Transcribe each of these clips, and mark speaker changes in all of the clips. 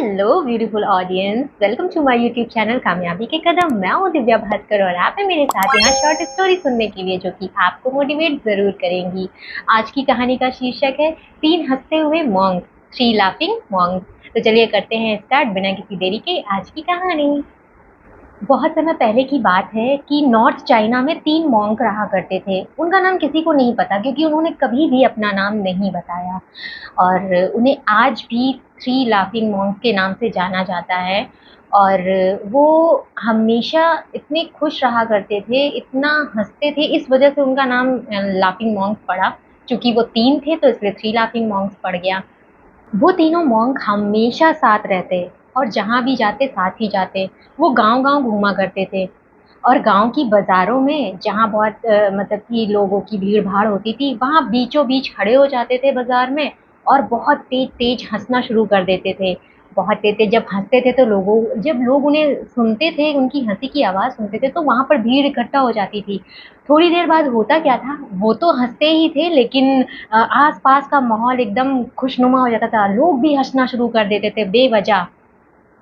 Speaker 1: Hello beautiful audience, welcome to my YouTube channel कामयाबी के कदम। मैं हूँ दिव्या भास्कर और आप है मेरे साथ यहाँ शॉर्ट स्टोरी सुनने के लिए जो कि आपको मोटिवेट जरूर करेंगी। आज की कहानी का शीर्षक है 3 हंसते हुए मॉन्क, 3 लाफिंग मॉन्क्स। तो चलिए करते हैं स्टार्ट बिना किसी देरी के आज की कहानी। बहुत समय पहले की बात है कि नॉर्थ चाइना में 3 मॉन्क रहा करते थे। उनका नाम किसी को नहीं पता क्योंकि उन्होंने कभी भी अपना नाम नहीं बताया और उन्हें आज भी 3 लाफिंग मॉन्क के नाम से जाना जाता है। और वो हमेशा इतने खुश रहा करते थे, इतना हंसते थे, इस वजह से उनका नाम लाफिंग मॉन्क पड़ा। चूंकि वो 3 थे तो इसलिए 3 लाफिंग मॉन्क्स पड़ गया। वो तीनों मॉन्क हमेशा साथ रहते और जहाँ भी जाते साथ ही जाते। वो गांव-गांव घूमा करते थे और गांव की बाज़ारों में जहाँ बहुत मतलब कि लोगों की भीड़-भाड़ होती थी, वहाँ बीचों-बीच खड़े हो जाते थे बाज़ार में और बहुत तेज़-तेज़ हँसना शुरू कर देते थे। बहुत तेज़-तेज़ जब हँसते थे तो जब लोग उन्हें सुनते थे, उनकी हँसी की आवाज़ सुनते थे तो वहाँ पर भीड़ इकट्ठा हो जाती थी। थोड़ी देर बाद होता क्या था, वो तो हँसते ही थे लेकिन आस-पास का माहौल एकदम खुशनुमा हो जाता था। लोग भी हँसना शुरू कर देते थे बेवजह,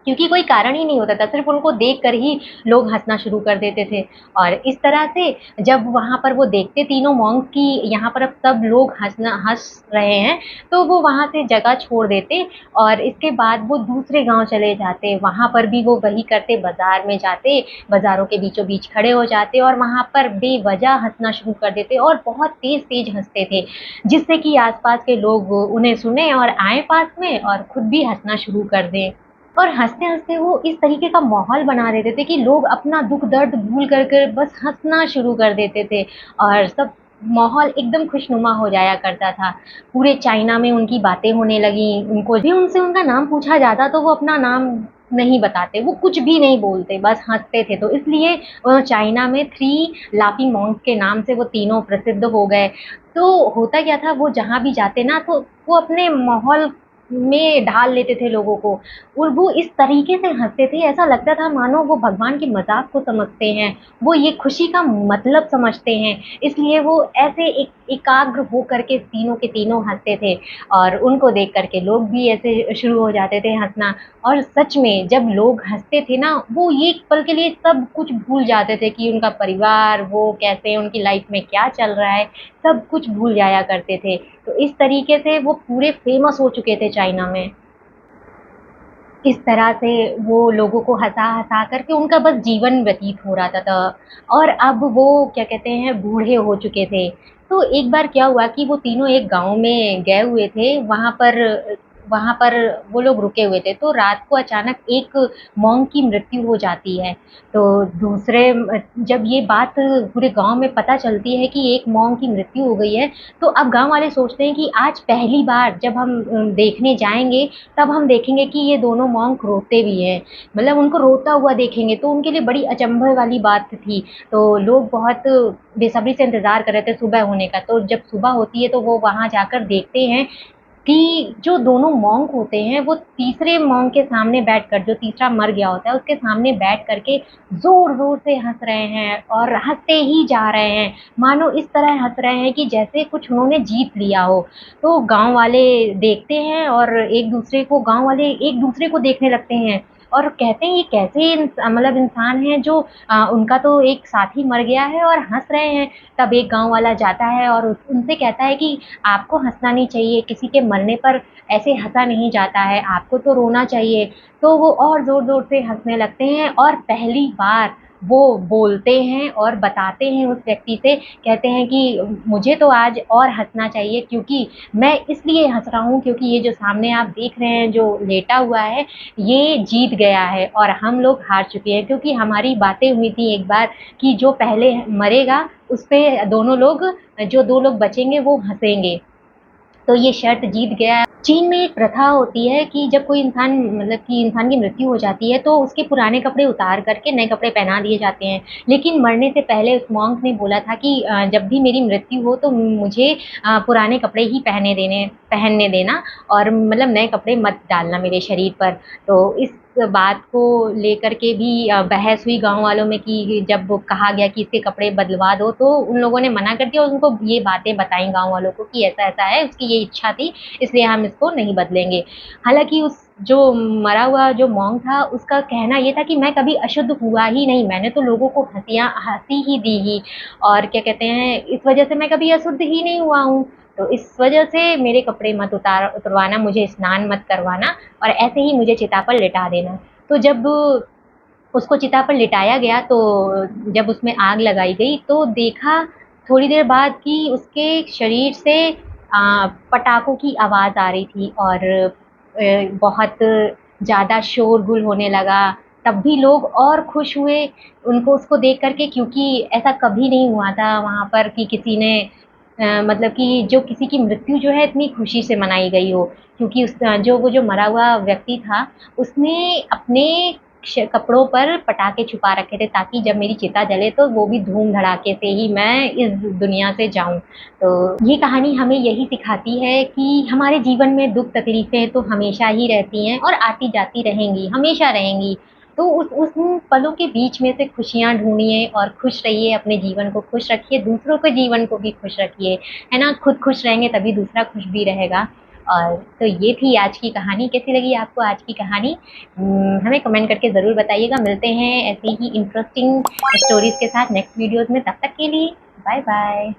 Speaker 1: क्योंकि कोई कारण ही नहीं होता था, सिर्फ़ उनको देखकर ही लोग हँसना शुरू कर देते थे। और इस तरह से जब वहाँ पर वो देखते तीनों मॉन्क कि यहाँ पर अब सब लोग हँस रहे हैं, तो वो वहाँ से जगह छोड़ देते और इसके बाद वो दूसरे गाँव चले जाते। वहाँ पर भी वो वही करते, बाज़ार में जाते, बाज़ारों के बीचों-बीच खड़े हो जाते और वहाँ पर बेवजह हँसना शुरू कर देते और बहुत तेज़-तेज़ हँसते थे, जिससे कि आस-पास के लोग उन्हें सुनें और आएँ पास में और खुद भी हँसना शुरू कर दें। और हँसते-हँसते वो इस तरीके का माहौल बना देते थे कि लोग अपना दुःख-दर्द भूल कर बस हँसना शुरू कर देते थे और सब माहौल एकदम खुशनुमा हो जाया करता था। पूरे चाइना में उनकी बातें होने लगीं, उनको भी उनसे उनका नाम पूछा जाता तो वो अपना नाम नहीं बताते, वो कुछ भी नहीं बोलते, बस हँसते थे। तो इसलिए चाइना में 3 लाफिंग मॉन्क के नाम से वो तीनों प्रसिद्ध हो गए। तो होता क्या था, वो जहाँ भी जाते ना तो वो अपने माहौल में ढाल लेते थे लोगों को और वो इस तरीके से हँसते थे, ऐसा लगता था मानो वो भगवान के मज़ाक को समझते हैं, वो ये खुशी का मतलब समझते हैं, इसलिए वो ऐसे एकाग्र हो कर के तीनों के तीनों हँसते थे और उनको देख कर के लोग भी ऐसे शुरू हो जाते थे हँसना। और सच में जब लोग हँसते थे ना, वो एक पल के लिए सब कुछ भूल जाते थे कि उनका परिवार, वो कैसे, उनकी लाइफ में क्या चल रहा है, सब कुछ भूल जाया करते थे। तो इस तरीके से वो पूरे फ़ेमस हो चुके थे चाइना में। इस तरह से वो लोगों को हँसा-हँसा कर के उनका बस जीवन व्यतीत हो रहा था और अब वो क्या कहते हैं, बूढ़े हो चुके थे। तो एक बार क्या हुआ कि वो तीनों एक गाँव में गए हुए थे, वहाँ पर वो लोग रुके हुए थे। तो रात को अचानक एक मॉन्क की मृत्यु हो जाती है। तो जब ये बात पूरे गाँव में पता चलती है कि एक मॉन्क की मृत्यु हो गई है, तो अब गाँव वाले सोचते हैं कि आज पहली बार जब हम देखने जाएँगे तब हम देखेंगे कि ये दोनों मॉन्क रोते भी हैं। मतलब उनको रोता हुआ देखेंगे तो उनके लिए बड़ी अचंभे वाली बात थी। तो लोग बहुत बेसब्री से इंतज़ार कर रहे थे सुबह होने का। तो जब सुबह होती है तो वो वहाँ जाकर देखते हैं कि जो दोनों मॉन्क होते हैं वो तीसरे मॉन्क के सामने बैठकर, जो तीसरा मर गया होता है उसके सामने बैठ कर के ज़ोर-ज़ोर से हँस रहे हैं और हँसते ही जा रहे हैं। मानो इस तरह हँस रहे हैं कि जैसे कुछ उन्होंने जीत लिया हो। तो गाँव वाले देखते हैं और गाँव वाले एक-दूसरे को देखने लगते हैं और कहते हैं ये कैसे मतलब इंसान हैं जो उनका तो एक साथी मर गया है और हँस रहे हैं। तब एक गाँव वाला जाता है और उनसे कहता है कि आपको हँसना नहीं चाहिए, किसी के मरने पर ऐसे हँसा नहीं जाता है, आपको तो रोना चाहिए। तो वो और ज़ोर-ज़ोर से हँसने लगते हैं और पहली बार वो बोलते हैं और बताते हैं उस व्यक्ति से, कहते हैं कि मुझे तो आज और हँसना चाहिए क्योंकि मैं इसलिए हँस रहा हूँ क्योंकि ये जो सामने आप देख रहे हैं, जो लेटा हुआ है, ये जीत गया है और हम लोग हार चुके हैं क्योंकि हमारी बातें हुई थी एक बार कि जो पहले मरेगा उस पे दोनों लोग, जो 2 लोग बचेंगे वो हँसेंगे। तो ये शर्त जीत गया है। चीन में एक प्रथा होती है कि जब कोई इंसान, मतलब कि इंसान की मृत्यु हो जाती है तो उसके पुराने कपड़े उतार कर के नए कपड़े पहना दिए जाते हैं। लेकिन मरने से पहले उस मॉन्क ने बोला था कि जब भी मेरी मृत्यु हो तो मुझे पुराने कपड़े ही पहनने देना और मतलब नए कपड़े मत डालना मेरे शरीर पर। तो इस बात को लेकर के भी बहस हुई गाँव वालों में कि जब वो कहा गया कि इसके कपड़े बदलवा दो, तो उन लोगों ने मना कर दिया और उनको ये बातें बताई गाँव वालों को कि ऐसा-ऐसा है, उसकी ये इच्छा थी, इसलिए हम इसको नहीं बदलेंगे। हालाँकि उस जो मरा हुआ जो मॉन्क था, उसका कहना ये था कि मैं कभी अशुद्ध हुआ ही नहीं, मैंने तो लोगों को हँसी ही दी ही, और क्या कहते हैं, इस वजह से मैं कभी अशुद्ध ही नहीं हुआ हूँ। तो इस वजह से मेरे कपड़े मत उतरवाना, मुझे स्नान मत करवाना और ऐसे ही मुझे चिता पर लिटा देना। तो जब उसको चिता पर लिटाया गया, तो जब उसमें आग लगाई गई, तो देखा थोड़ी देर बाद कि उसके शरीर से पटाखों की आवाज़ आ रही थी और बहुत ज़्यादा शोरगुल होने लगा। तब भी लोग और खुश हुए उनको उसको देख कर के, क्योंकि ऐसा कभी नहीं हुआ था वहाँ पर कि किसी ने मतलब कि जो किसी की मृत्यु जो है इतनी खुशी से मनाई गई हो। क्योंकि वो जो मरा हुआ व्यक्ति था, उसने अपने कपड़ों पर पटाखे छुपा रखे थे, ताकि जब मेरी चिता जले तो वो भी धूम धड़ाके से ही मैं इस दुनिया से जाऊं। तो ये कहानी हमें यही सिखाती है कि हमारे जीवन में दुख तकलीफें तो हमेशा ही रहती हैं और आती जाती रहेंगी, हमेशा रहेंगी। तो उस उन पलों के बीच में से खुशियाँ ढूँढिए और खुश रहिए, अपने जीवन को खुश रखिए, दूसरों के जीवन को भी खुश रखिए, है ना? खुद खुश रहेंगे तभी दूसरा खुश भी रहेगा। और तो ये थी आज की कहानी। कैसी लगी आपको आज की कहानी? हमें कमेंट करके ज़रूर बताइएगा। मिलते हैं ऐसी ही इंटरेस्टिंग स्टोरीज़ के साथ नेक्स्ट वीडियोज़ में। तब तक के लिए बाय बाय।